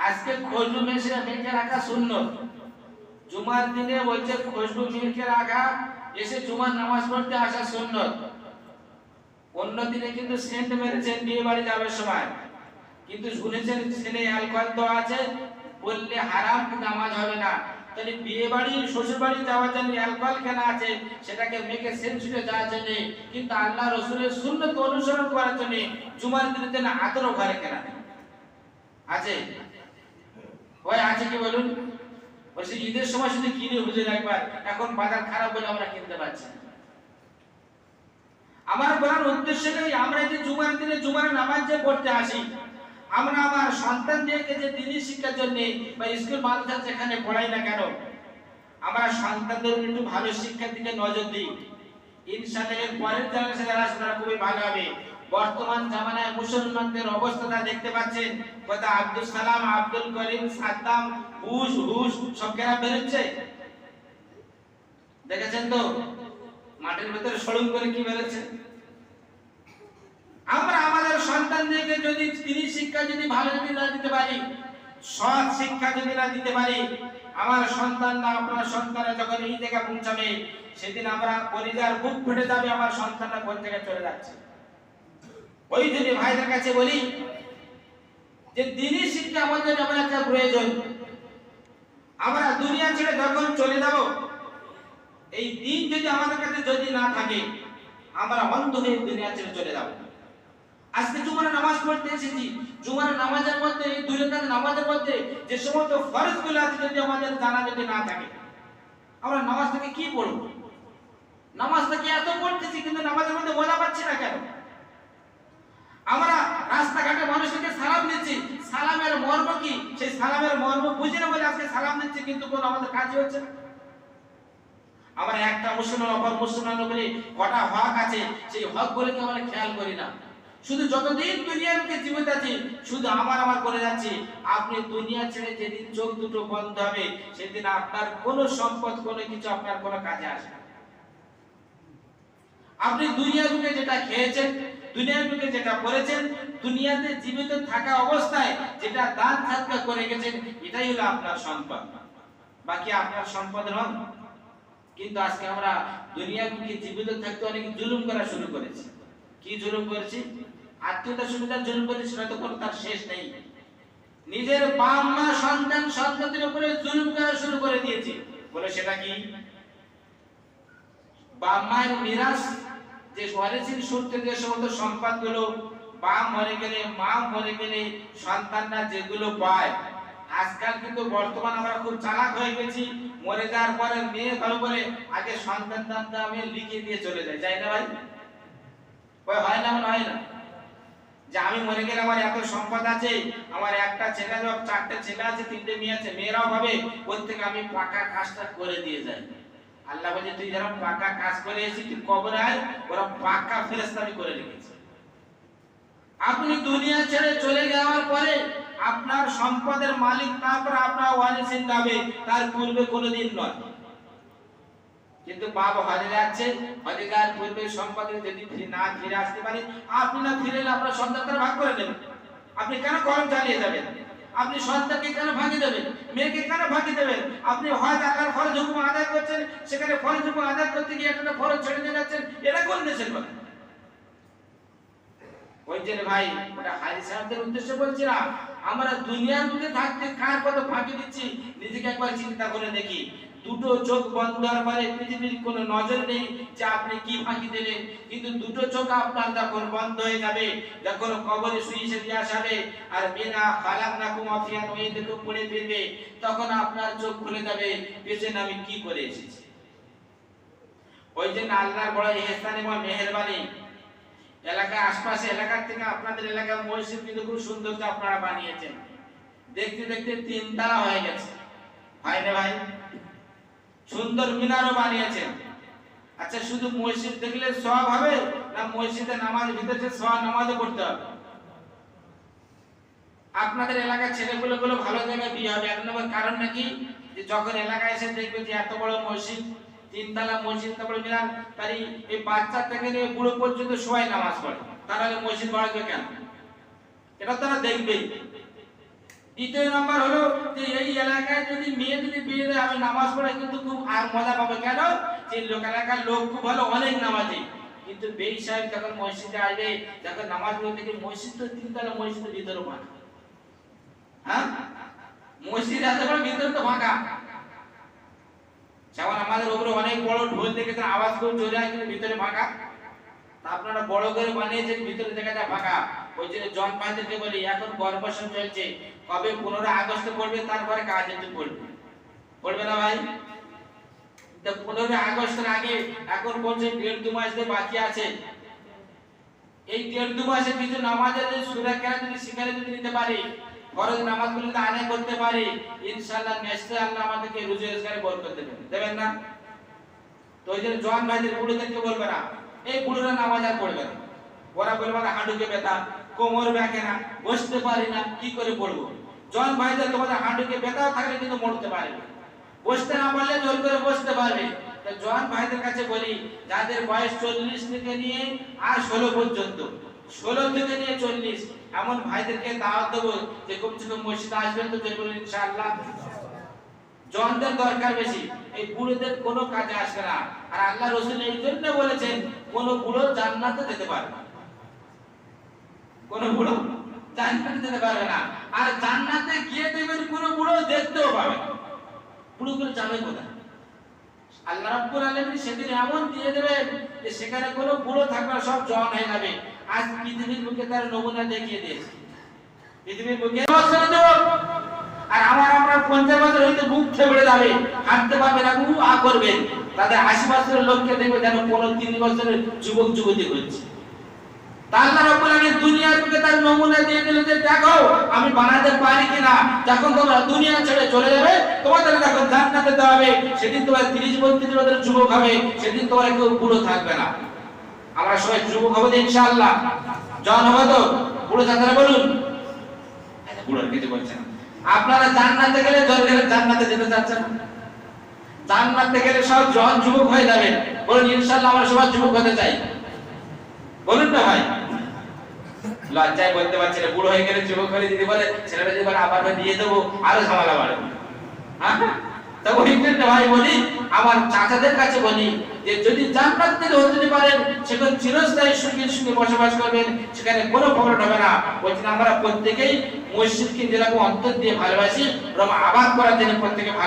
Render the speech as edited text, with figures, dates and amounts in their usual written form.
আজকে খুশবু মেখে রাখা সুন্নত। জুমার দিনে বলছে খুশবু মেখে রাখা, এসে জুমার নামাজ পড়তে আসা সুন্নত। অন্য দিনে কিন্তু সেন্ট মেরেছেন বিয়ে বাড়ি যাওয়ার সময়, কিন্তু শুনেছেন ছেলে অ্যালকোহল তো আছে, বললে হারাম, নামাজ হবে না। তাহলে বিয়ে বাড়ি শ্বশুর বাড়ি যাওয়ার জন্য অ্যালকোহল কেনা আছে, সেটাকে মেখে সেন্সুরে যাওয়ার জন্য, কিন্তু আল্লাহ রসুলের সুন্নত অনুসরণ করার জন্য জুমার দিনের জন্য আতরও ঘরে কেনা আছে। ওই আছে কি বলুন? বলছি ঈদের সময় শুধু কিনে হুজুর একবার, এখন বাজার খারাপ বলে আমরা কিনতে পারছি না। আমার বলার উদ্দেশ্য নেই আমরা যে জুমার দিনে জুমার নামাজ যে পড়তে আসি, আমরা আমার সন্তানদেরকে যে দ্বীনি শিক্ষার জন্য বা স্কুল মাদ্রাসা যেখানে পড়াই না কেন, আমরা সন্তানদের একটু ভালো শিক্ষার দিকে নজর দিই। ইনশাআল্লাহ এর পরের জেনারেশন যারা আসবে তারা খুবই ভালো হবে। বর্তমান জামানায় মুসলমানদের অবস্থাটা দেখতে পাচ্ছেন, কথা আব্দুল সালাম, আব্দুল করিম, সাদ্দাম, বুশ হুশ সব কেনা বেরোচ্ছে, দেখেছেন তো? মাটির ভেতরে সরুন করে কি বেরোচ্ছে। আমরা আমাদের সন্তানদেরকে যদি তিনি শিক্ষা যদি ভালো যদি না দিতে পারি, সৎ শিক্ষা যদি না দিতে পারি, আমার সন্তানরা আপনার সন্তানরা যখন এই জায়গায় পৌঁছাবে, সেদিন আমরা পরিবার বুক ফেটে যাবে, আমার সন্তানরা কোন জায়গায় চলে যাচ্ছে। ওই জন্য ভাইদের কাছে বলি যে দ্বীনি শিক্ষা আমাদের যেমন একটা প্রয়োজন। আমরা দুনিয়া ছেড়ে যখন চলে যাব, এই দিন যদি আমাদের কাছে যদি না থাকে, আমরা অন্ধ হয়ে দুনিয়া ছেড়ে চলে যাব। আজকে জুমার নামাজ পড়তে এসেছি, জুমার নামাজের মধ্যে, এই দুই রাকাত নামাজের মধ্যে যে সমস্ত ফরজগুলো আছে যদি আমাদের জানা যদি না থাকে, আমরা নামাজ থেকে কি পড়ব? নামাজ থেকে এত পড়তেছি কিন্তু নামাজের মধ্যে মজা পাচ্ছি না কেন? আমরা রাস্তাঘাটে মানুষকে সালাম দিচ্ছি, সালামের মর্ম কি? সেই সালামের মর্ম বুঝি না বলে আজকে সালাম দিচ্ছি, কিন্তু কোনো আমাদের কাজই হচ্ছে না। আমরা একটা মুসলমান অপর মুসলমানের উপরে কটা হক আছে, সেই হক গুলোকে আমরা খেয়াল করি না। শুধু যতদিন দুনিয়ার বুকে জীবিত আছি শুধু আমার আমার করে যাচ্ছি। আপনি দুনিয়া ছেড়ে যেদিন চোখ দুটো বন্ধ হবে, সেদিন আপনার কোনো সম্পদ কোনো কিছু আপনার কোনো কাজে আসবে না। আপনি দুনিয়ার বুকে যেটা খেয়েছেন, দুনিয়ার বুকে যেটা করেছেন, দুনিয়াতে জীবিত থাকা অবস্থায় যেটা দান সাদকা করে গেছেন, এটাই হলো আপনার সম্পদ, বাকি আপনার সম্পদ নয়। কিন্তু আজকে আমরা দুনিয়ার বুকে জীবিত থাকতে অনেক জুলুম করা শুরু করেছি। কি জুলুম করেছি? আত্মীয়তার সুবিধা জুলুম করেছি, সেটা তো কোনো তার শেষ নেই। নিজের বাপ মা সন্তান সন্ততির উপরে জুলুম করা শুরু করে দিয়েছি। বলে সেটা কি? বাপ মায়ের মিরাস যে ওয়ারিসিন সূত্রে যে সমস্ত সম্পদগুলো বাপ মরে গেলে মা মরে গেলে সন্তানরা যেগুলো পায়, আজকাল কিন্তু বর্তমান আমরা খুব চালাক হয়ে গেছি। মরে যাওয়ার পরে মেয়ে ভালো বলে আগে সন্তান নামটা আমি লিখে দিয়ে চলে যাই, যাই না ভাই? ওই হয় না, হয় না যে আমি মরে গেলে আমার এত সম্পদ আছে, আমার একটা ছেলে হোক, চারটে ছেলে আছে, তিনটে মেয়ে আছে, মেয়েরাও হবে, ওর থেকে আমি পাকা কাজটা করে দিয়ে যাই। আল্লাহ বলে তুই যারা পাকা কাজ করে এসেছিস তুই কবরে আয়, ওরা পাকা ফেরেশতা আমি করে রেখেছি। আপনি দুনিয়া ছেড়ে চলে যাওয়ার পরে আপনার সম্পদের মালিক তারপর আপনার ওয়ারিসিন হবে, তার পূর্বে কোনোদিন নয়। কিন্তু বাবা হজে যাচ্ছে, হজে যাওয়ার পূর্বে সম্পদের যদি না ফিরে আসতে পারে, আপনি না ফিরে এলে আপনার সন্তানরা ভাগ করে নেবেন। আপনি কেন কলম চালিয়ে যাবেন? আপনি সন্তানকে কেন ভাঙিয়ে দেবেন? মেয়েকে কেন ভাঙিয়ে দেবেন? আপনি হজ আল্লাহর ফরজ হুকুম আদায় করছেন, সেখানে ফরজ হুকুম আদায় করতে গিয়ে একটা ফরজ ছেড়ে দিয়ে যাচ্ছেন, এটা কোন দেশের কথা? ওই যে ভাই, ওটা হাজি সাহেবদের উদ্দেশ্যে বলছি না। আমরা দুনিয়ার মধ্যে থাকতে কার কত ফাঁকি দিচ্ছি নিজেকে একবার চিন্তা করে দেখি। দুটো চোখ বন্ধ হওয়ার পরে পৃথিবীর কোনো নজর নেই যে আপনি কি ফাঁকি দিলেন, কিন্তু দুটো চোখ আপনার যখন বন্ধ হয়ে যাবে, যখন কবরে শুয়ে দিয়ে আসাবে আর বিনা খালাকনাকুম আফিয়ান হয়ে দেখো পড়ে ফিরবে, তখন আপনার চোখ খুলে যাবে পেছনে আমি কি করে এসেছি। ওই জন্য আল্লাহর বড় ইহসান এবং মেহেরবানি, এলাকা আশপাশে এলাকার থেকে আপনাদের এলাকার মসজিদ কিন্তু খুব সুন্দর আপনারা বানিয়েছেন। দেখতে দেখতে 3 তলা হয়ে গেছে, ভাই রে ভাই, সুন্দর মিনারও বানিয়েছেন। আচ্ছা, শুধু মসজিদ দেখলে সওয়াব হবে না মসজিদে নামাজ ভিতরে সওয়াব নামাজও পড়তে হবে? আপনাদের এলাকার ছেলেগুলো ভালো জায়গায় বিয়ে হবে, এক নম্বর কারণ নাকি যে যখন এলাকায় এসে দেখবে যে এত বড় মসজিদ, 3 তলা মসজিদ, তারপরে মিনার, তাই এই বাচ্চা থেকে নিয়ে বুড়ো পর্যন্ত সবাই নামাজ পড়ে, তাহলে মসজিদ বাড়বে কেন? এটা তারা দেখবেই। দ্বিতীয় নম্বর হলো যে এই এলাকায় যদি মেয়ে যদি বিয়ে দেয় আমি নামাজ পড়ে কিন্তু খুব আর মজা পাবো। কেন? যে লোক এলাকার লোক খুব ভালো, অনেক নামাজি, কিন্তু বেই সাহেব যখন মসজিদে আসবে, যখন নামাজ পড়ে থেকে মসজিদ তো তিনতলা, মসজিদের ভিতরে ফাঁকা। হ্যাঁ, মসজিদ এত বড়, ভিতরে তো ফাঁকা। যেমন আমাদের উপরে অনেক বড় ঢোল দেখেছেন, আওয়াজ খুব জোরে হয় কিন্তু ভিতরে ফাঁকা। তা আপনারা বড় করে বানিয়েছেন, ভিতরে দেখা যায় ফাঁকা। ওই জন্য জন ভাইদেরকে বলি এখন গর্ভবর্ষণ চলছে, কবে 15 আগস্টে পড়বে, তারপরে কাজ একটু পড়বে, পড়বে না ভাই? 15 আগস্টের আগে এখন বলছে 1.5-2 মাস বাকি আছে। এই 1.5-2 মাসের কিছু নামাজের যদি সূরা কেরাত যদি শিখারে যদি নিতে পারি, ফরজ নামাজগুলো যদি আদায় করতে পারি, ইনশাআল্লাহ নিশ্চয়ই আল্লাহ আমাদেরকে রুজি রোজগারে বরকত দেবেন, দেবেন না? তো ওই জন্য জন ভাইদের বুড়োদেরকে বলবে না এই বুড়োরা নামাজ আর পড়বে না। ওরা বলবে না হাঁটুকে ব্যথা, কোমর ব্যাকে না, বসতে পারি না, কি করে পড়বো? জন ভাইদের তোমাদের হাঁটুকে ব্যথা থাকলে কিন্তু মরতে পারবে, বসতে না পারলে জোর করে বসতে পারবে। তো জন ভাইদের কাছে বলি যাদের বয়স 40 থেকে নিয়ে আর 16 পর্যন্ত, 16 থেকে নিয়ে 40 এমন ভাইদেরকে দাওয়াত দেবো যে কমসে কম মসজিদে আসবেন তো বলুন ইনশাআল্লাহ। জনদের দরকার বেশি, এই বুড়োদের কোনো কাজে আসবে না। আর আল্লাহ রাসূল এই জন্য বলেছেন কোন বুড়ো জান্নাতে যেতে পারবে না, কোন বুড়ো জান্নাতে যেতে পারবে না। আর জান্নাতে গিয়ে দেখবেন কোন বুড়ো দেখতেও পাবে না। বুড়োগুলো যাবে কোথায়? আল্লাহ রাব্বুল আলামিন সেদিন এমন দিয়ে দেবেন যে সেখানে কোনো বুড়ো থাকবে না, সব জন হয়ে যাবে। আজ পৃথিবীর বুকে তার নমুনা দেখিয়ে দিয়েছে, পৃথিবীর বুকে আর আমরা 50 বছর হইতে বুক ফেপড়ে যাবে, হাঁটতে পারবে না, আ করবে। তাদের 80 বছরের লোককে দেখবে যেন 30 বছরের যুবক যুবতী হচ্ছে। আল্লাহ রাব্বুল আলামিন দুনিয়ার বুকে তার নমুনা দিয়ে দিলেন যে দেখো আমি বানাতে পারি কিনা। যখন তোমরা দুনিয়া ছেড়ে চলে যাবে, তোমাদের যখন জান্নাতে দেওয়া হবে, সেদিন তোমরা 30-32 বছরের যুবক হবে, সেদিন তোমরা কেউ বুড়ো থাকবে না। আমরা সবাই যুবক হব ইনশাআল্লাহ, জন হব তো। বুড়ো যারা বলুন, বুড়োর কিছু বলছেন। আপনারা জান্নাতে গেলে জান্নাতে যেতে চাচ্ছেন, জান্নাতে গেলে সব জন যুবক হয়ে যাবেন। বলুন ইনশাআল্লাহ আমরা সবাই যুবক হতে চাই, বলুন না ভাই? লজ্জায় বলতে পারছি না, বুড়ো হয়ে গেলে যুবক হলে যদি বলে ছেলেটা যদি বলে আবার দিয়ে দেবো, আরো ঝামেলা বাড়বে। তা ওই জন্য ভাই বলি, আমার চাচাদের কাছে বলি যে যদি জান্নাত থেকে হতে পারেন সেখানে চিরস্থায়ী সুখের সঙ্গে বসবাস করবেন, সেখানে কোনো প্রবলেম হবে না। ওই জন্য আমরা প্রত্যেকেই মসজিদকে যেরকম অন্তর দিয়ে ভালোবাসি, ওরকম আবাদ করার জন্য প্রত্যেকে ভালো